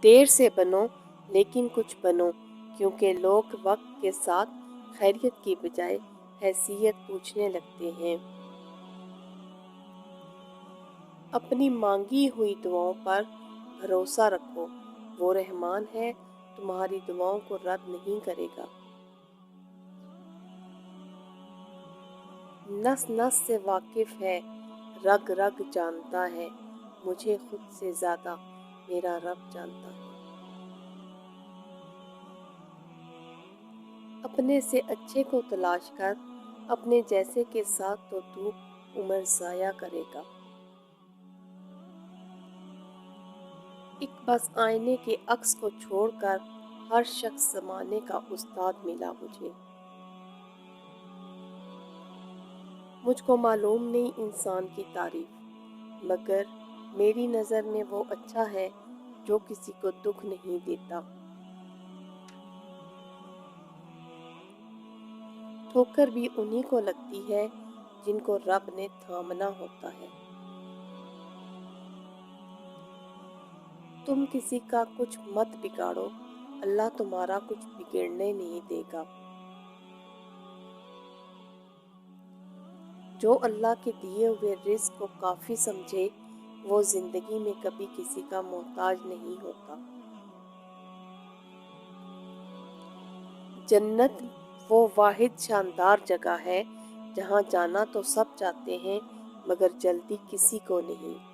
دیر سے بنو لیکن کچھ بنو، کیونکہ لوگ وقت کے ساتھ خیریت کی بجائے حیثیت پوچھنے لگتے ہیں۔ اپنی مانگی ہوئی دعاؤں پر بھروسہ رکھو، وہ رحمان ہے، تمہاری دعاؤں کو رد نہیں کرے گا۔ نس نس سے واقف ہے، رگ رگ جانتا ہے، مجھے خود سے زیادہ میرا رب جانتا ہے۔ اپنے سے اچھے کو تلاش کر، اپنے جیسے کے ساتھ تو عمر ضائع کرے گا۔ ایک بس آئینے کے عکس کو چھوڑ کر ہر شخص زمانے کا استاد ملا مجھے۔ مجھ کو معلوم نہیں انسان کی تعریف، مگر میری نظر میں وہ اچھا ہے جو کسی کو دکھ نہیں دیتا۔ ٹھوکر بھی انہی کو لگتی ہے جن کو رب نے تھامنا ہوتا ہے۔ تم کسی کا کچھ مت بگاڑو، اللہ تمہارا کچھ بگڑنے نہیں دے گا۔ جو اللہ کے دیے ہوئے رزق کو کافی سمجھے، وہ زندگی میں کبھی کسی کا محتاج نہیں ہوتا۔ جنت وہ واحد شاندار جگہ ہے جہاں جانا تو سب چاہتے ہیں مگر جلدی کسی کو نہیں۔